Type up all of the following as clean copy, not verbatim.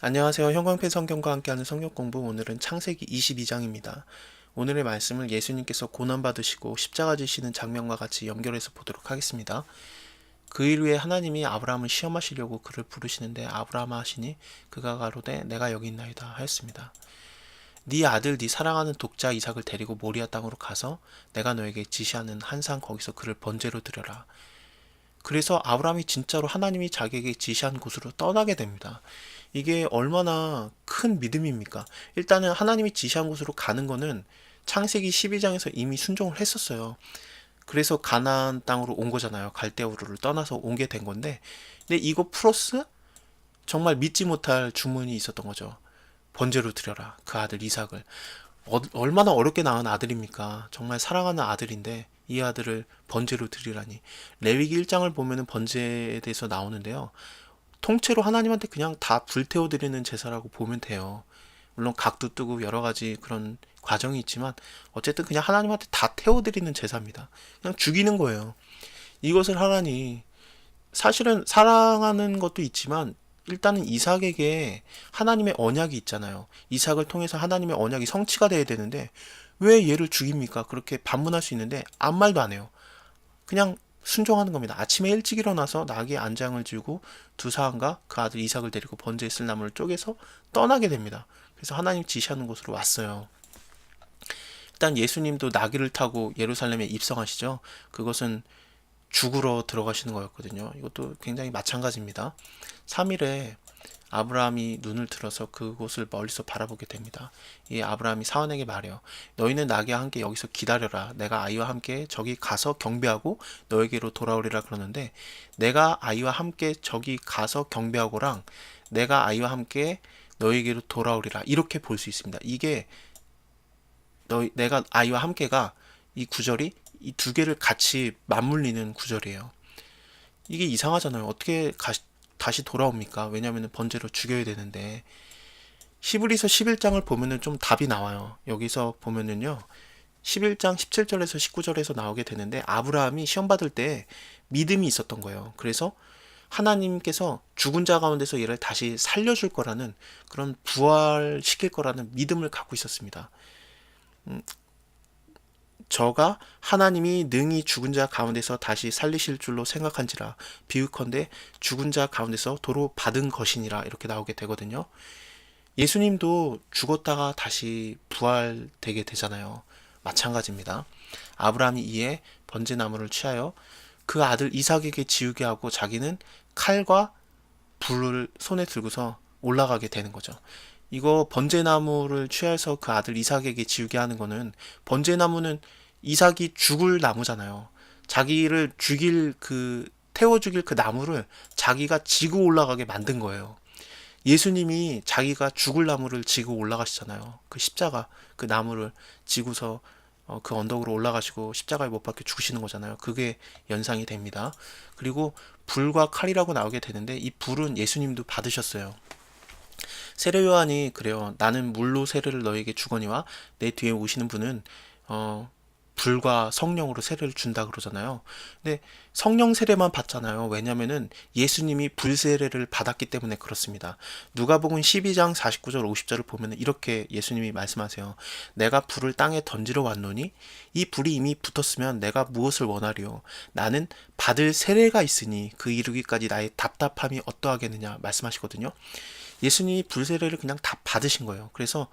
안녕하세요. 형광펜 성경과 함께하는 성경 공부. 오늘은 창세기 22장입니다. 오늘의 말씀을 예수님께서 고난받으시고 십자가 지시는 장면과 같이 연결해서 보도록 하겠습니다. 그 일 후에 하나님이 아브라함을 시험하시려고 그를 부르시는데 아브라함 하시니 그가 가로되 내가 여기 있나이다 하였습니다. 네 아들 네 사랑하는 독자 이삭을 데리고 모리아 땅으로 가서 내가 너에게 지시하는 한 산 거기서 그를 번제로 드려라. 그래서 아브라함이 진짜로 하나님이 자기에게 지시한 곳으로 떠나게 됩니다. 이게 얼마나 큰 믿음입니까? 일단은 하나님이 지시한 곳으로 가는 거는 창세기 12장에서 이미 순종을 했었어요. 그래서 가나안 땅으로 온 거잖아요. 갈대우르를 떠나서 온 게 된 건데, 근데 이거 플러스 정말 믿지 못할 주문이 있었던 거죠. 번제로 드려라. 그 아들 이삭을. 얼마나 어렵게 낳은 아들입니까? 정말 사랑하는 아들인데 이 아들을 번제로 드리라니. 레위기 1장을 보면은 번제에 대해서 나오는데요. 통째로 하나님한테 그냥 다 불태워 드리는 제사라고 보면 돼요. 물론 각도 뜨고 여러 가지 그런 과정이 있지만 어쨌든 그냥 하나님한테 다 태워 드리는 제사입니다. 그냥 죽이는 거예요. 이것을 하나니 사실은 사랑하는 것도 있지만 일단은 이삭에게 하나님의 언약이 있잖아요. 이삭을 통해서 하나님의 언약이 성취가 돼야 되는데 왜 얘를 죽입니까? 그렇게 반문할 수 있는데 아무 말도 안 해요. 그냥 순종하는 겁니다. 아침에 일찍 일어나서 나귀의 안장을 지고 두 사람과 그 아들 이삭을 데리고 번제에 쓸 나무를 쪼개서 떠나게 됩니다. 그래서 하나님 지시하는 곳으로 왔어요. 일단 예수님도 나귀를 타고 예루살렘에 입성하시죠. 그것은 죽으러 들어가시는 거였거든요. 이것도 굉장히 마찬가지입니다. 3일에 아브라함이 눈을 들어서 그곳을 멀리서 바라보게 됩니다. 이 아브라함이 사원에게 말해요. 너희는 나귀와 함께 여기서 기다려라. 내가 아이와 함께 저기 가서 경배하고 너에게로 돌아오리라 그러는데 내가 아이와 함께 저기 가서 경배하고랑 내가 아이와 함께 너에게로 돌아오리라 이렇게 볼 수 있습니다. 이게 내가 아이와 함께가 이 구절이 이 두 개를 같이 맞물리는 구절이에요. 이게 이상하잖아요. 어떻게 다시 돌아옵니까? 왜냐하면 번제로 죽여야 되는데 히브리서 11장을 보면은 좀 답이 나와요. 여기서 보면은요. 11장 17절에서 19절에서 나오게 되는데 아브라함이 시험 받을 때 믿음이 있었던 거예요. 그래서 하나님께서 죽은 자 가운데서 얘를 다시 살려줄 거라는 그런 부활시킬 거라는 믿음을 갖고 있었습니다. 저가 하나님이 능히 죽은 자 가운데서 다시 살리실 줄로 생각한지라 비유컨대 죽은 자 가운데서 도로 받은 것이니라 이렇게 나오게 되거든요. 예수님도 죽었다가 다시 부활되게 되잖아요. 마찬가지입니다. 아브라함이 이에 번제나무를 취하여 그 아들 이삭에게 지우게 하고 자기는 칼과 불을 손에 들고서 올라가게 되는 거죠. 이거 번제나무를 취해서 그 아들 이삭에게 지우게 하는 거는 번제나무는 이삭이 죽을 나무잖아요. 자기를 죽일 태워 죽일 그 나무를 자기가 지고 올라가게 만든 거예요. 예수님이 자기가 죽을 나무를 지고 올라가시잖아요. 그 십자가 그 나무를 지고서 그 언덕으로 올라가시고 십자가에 못 박혀 죽으시는 거잖아요. 그게 연상이 됩니다. 그리고 불과 칼이라고 나오게 되는데 이 불은 예수님도 받으셨어요. 세례 요한이 그래요. 나는 물로 세례를 너에게 주거니와 내 뒤에 오시는 분은 불과 성령으로 세례를 준다 그러잖아요. 근데 성령 세례만 받잖아요. 왜냐면은 예수님이 불 세례를 받았기 때문에 그렇습니다. 누가복음 12장 49절 50절을 보면 이렇게 예수님이 말씀하세요. 내가 불을 땅에 던지러 왔노니 이 불이 이미 붙었으면 내가 무엇을 원하리요? 나는 받을 세례가 있으니 그 이루기까지 나의 답답함이 어떠하겠느냐 말씀하시거든요. 예수님이 불 세례를 그냥 다 받으신 거예요. 그래서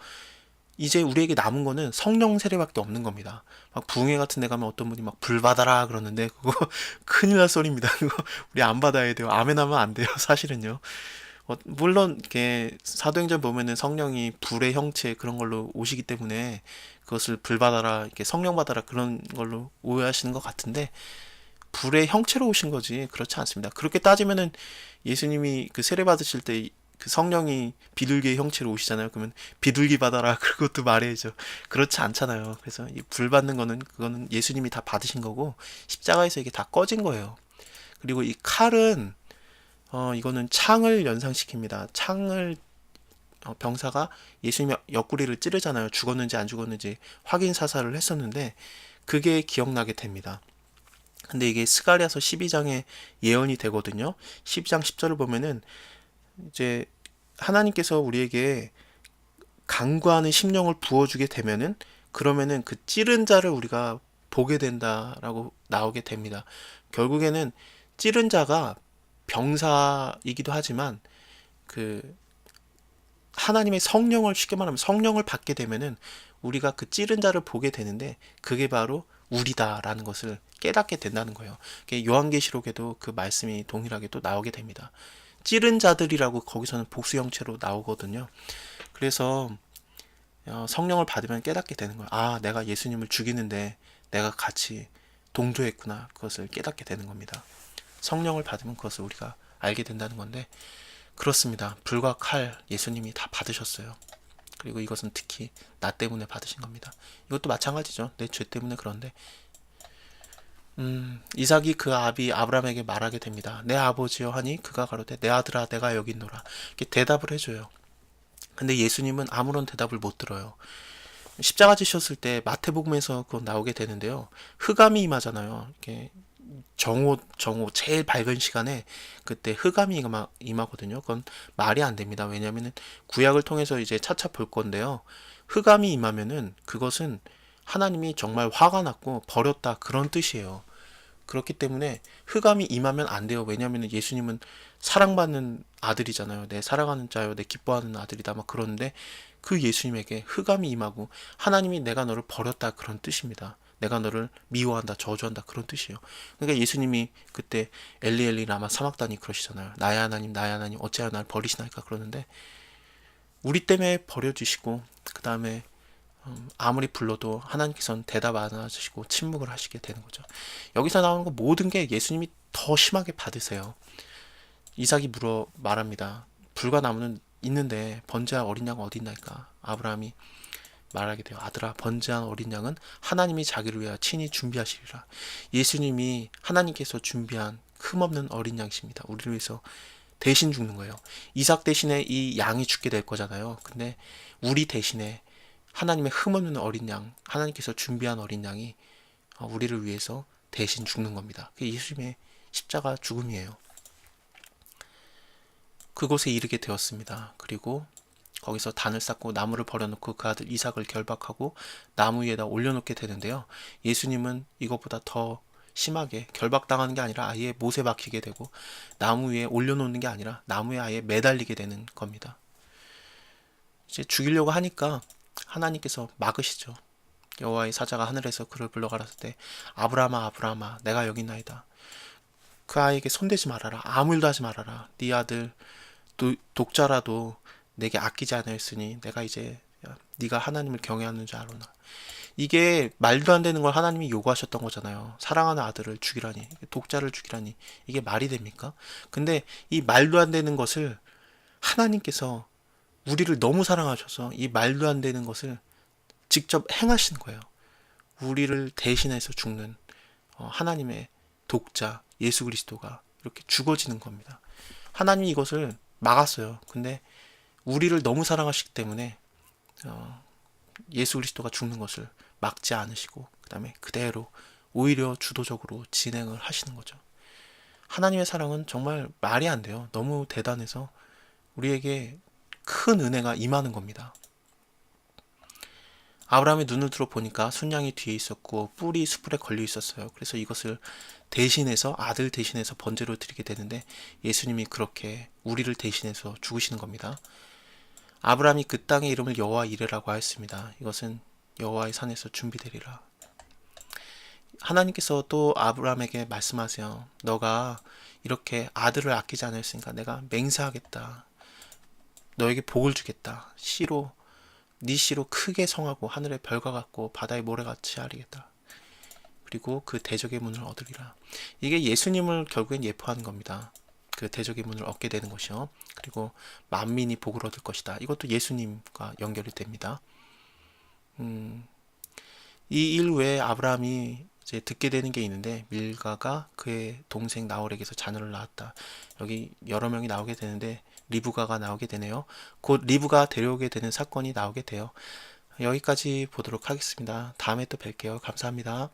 이제 우리에게 남은 거는 성령 세례밖에 없는 겁니다. 막 부흥회 같은 데 가면 어떤 분이 막 불 받아라 그러는데 그거 큰일 날 소리입니다. 그거 우리 안 받아야 돼요. 아멘 하면 안 돼요. 사실은요. 물론 이렇게 사도행전 보면은 성령이 불의 형체 그런 걸로 오시기 때문에 그것을 불 받아라, 이렇게 성령 받아라 그런 걸로 오해하시는 것 같은데 불의 형체로 오신 거지 그렇지 않습니다. 그렇게 따지면은 예수님이 그 세례 받으실 때 그 성령이 비둘기의 형체로 오시잖아요. 그러면 비둘기 받아라 그것도 말해야죠. 그렇지 않잖아요. 그래서 이 불 받는 거는 그거는 예수님이 다 받으신 거고 십자가에서 이게 다 꺼진 거예요. 그리고 이 칼은 이거는 창을 연상시킵니다. 창을 병사가 예수님의 옆구리를 찌르잖아요. 죽었는지 안 죽었는지 확인 사살을 했었는데 그게 기억나게 됩니다. 근데 이게 스가랴서 12장의 예언이 되거든요. 12장 10절을 보면은 이제 하나님께서 우리에게 간구하는 심령을 부어주게 되면은, 그러면은 그 찌른 자를 우리가 보게 된다라고 나오게 됩니다. 결국에는 찌른 자가 병사이기도 하지만, 그 하나님의 성령을, 쉽게 말하면 성령을 받게 되면은 우리가 그 찌른 자를 보게 되는데, 그게 바로 우리다라는 것을 깨닫게 된다는 거예요. 요한계시록에도 그 말씀이 동일하게 또 나오게 됩니다. 찌른 자들이라고 거기서는 복수 형체로 나오거든요. 그래서 성령을 받으면 깨닫게 되는 거예요. 아, 내가 예수님을 죽이는데 내가 같이 동조했구나. 그것을 깨닫게 되는 겁니다. 성령을 받으면 그것을 우리가 알게 된다는 건데, 그렇습니다. 불과 칼 예수님이 다 받으셨어요. 그리고 이것은 특히 나 때문에 받으신 겁니다. 이것도 마찬가지죠. 내 죄 때문에. 그런데 이삭이 그 아비 아브라함에게 말하게 됩니다. 내 아버지여 하니 그가 가로되 내 아들아 내가 여기 있노라. 이렇게 대답을 해줘요. 근데 예수님은 아무런 대답을 못 들어요. 십자가 지셨을 때 마태복음에서 그거 나오게 되는데요. 흑암이 임하잖아요. 이렇게 정오 제일 밝은 시간에 그때 흑암이 임하거든요. 그건 말이 안 됩니다. 왜냐하면 구약을 통해서 이제 차차 볼 건데요. 흑암이 임하면은 그것은 하나님이 정말 화가 났고 버렸다, 그런 뜻이에요. 그렇기 때문에 흑암이 임하면 안 돼요. 왜냐하면 예수님은 사랑받는 아들이잖아요. 내 사랑하는 자요, 내 기뻐하는 아들이다, 막 그러는데, 그 예수님에게 흑암이 임하고 하나님이 내가 너를 버렸다, 그런 뜻입니다. 내가 너를 미워한다, 저주한다, 그런 뜻이에요. 그러니까 예수님이 그때 엘리 엘리 라마 사막다니 그러시잖아요. 나의 하나님 어찌하여 나를 버리시나이까, 그러는데 우리 때문에 버려주시고, 그 다음에 아무리 불러도 하나님께서는 대답 안 해주시고 침묵을 하시게 되는 거죠. 여기서 나오는 거 모든 게 예수님이 더 심하게 받으세요. 이삭이 물어 말합니다. 불과 나무는 있는데 번제한 어린 양은 어디 있나이까. 아브라함이 말하게 돼요. 아들아, 번제한 어린 양은 하나님이 자기를 위하여 친히 준비하시리라. 예수님이 하나님께서 준비한 흠없는 어린 양이십니다. 우리를 위해서 대신 죽는 거예요. 이삭 대신에 이 양이 죽게 될 거잖아요. 근데 우리 대신에 하나님의 흠없는 어린 양, 하나님께서 준비한 어린 양이 우리를 위해서 대신 죽는 겁니다. 그게 예수님의 십자가 죽음이에요. 그곳에 이르게 되었습니다. 그리고 거기서 단을 쌓고 나무를 버려놓고 그 아들 이삭을 결박하고 나무 위에다 올려놓게 되는데요. 예수님은 이것보다 더 심하게 결박당하는 게 아니라 아예 못에 박히게 되고, 나무 위에 올려놓는 게 아니라 나무에 아예 매달리게 되는 겁니다. 이제 죽이려고 하니까 하나님께서 막으시죠. 여호와의 사자가 하늘에서 그를 불러 가라사대 때, 아브라함아 아브라함아 내가 여기 있나이다. 그 아이에게 손대지 말아라. 아무 일도 하지 말아라. 네 아들 독자라도 내게 아끼지 않았으니 내가 이제 네가 하나님을 경외하는 줄 아노라. 이게 말도 안 되는 걸 하나님이 요구하셨던 거잖아요. 사랑하는 아들을 죽이라니, 독자를 죽이라니, 이게 말이 됩니까? 근데 이 말도 안 되는 것을 하나님께서 우리를 너무 사랑하셔서 이 말도 안 되는 것을 직접 행하신 거예요. 우리를 대신해서 죽는 하나님의 독자 예수 그리스도가 이렇게 죽어지는 겁니다. 하나님이 이것을 막았어요. 근데 우리를 너무 사랑하시기 때문에 예수 그리스도가 죽는 것을 막지 않으시고, 그 다음에 그대로 오히려 주도적으로 진행을 하시는 거죠. 하나님의 사랑은 정말 말이 안 돼요. 너무 대단해서 우리에게 큰 은혜가 임하는 겁니다. 아브라함의 눈을 들어 보니까 순양이 뒤에 있었고 뿔이 숯불에 걸려 있었어요. 그래서 이것을 대신해서, 아들 대신해서 번제로 드리게 되는데, 예수님이 그렇게 우리를 대신해서 죽으시는 겁니다. 아브라함이 그 땅의 이름을 여호와 이레라고 하였습니다. 이것은 여호와의 산에서 준비되리라. 하나님께서 또 아브라함에게 말씀하세요. 너가 이렇게 아들을 아끼지 않았으니까 내가 맹세하겠다. 너에게 복을 주겠다. 씨로, 네 씨로 크게 성하고 하늘의 별과 같고 바다의 모래같이 하리겠다. 그리고 그 대적의 문을 얻으리라. 이게 예수님을 결국엔 예표하는 겁니다. 그 대적의 문을 얻게 되는 것이요. 그리고 만민이 복을 얻을 것이다. 이것도 예수님과 연결이 됩니다. 이 일 후에 아브라함이 이제 듣게 되는 게 있는데, 밀가가 그의 동생 나홀에게서 자녀를 낳았다. 여기 여러 명이 나오게 되는데 리브가가 나오게 되네요. 곧 리브가 데려오게 되는 사건이 나오게 돼요. 여기까지 보도록 하겠습니다. 다음에 또 뵐게요. 감사합니다.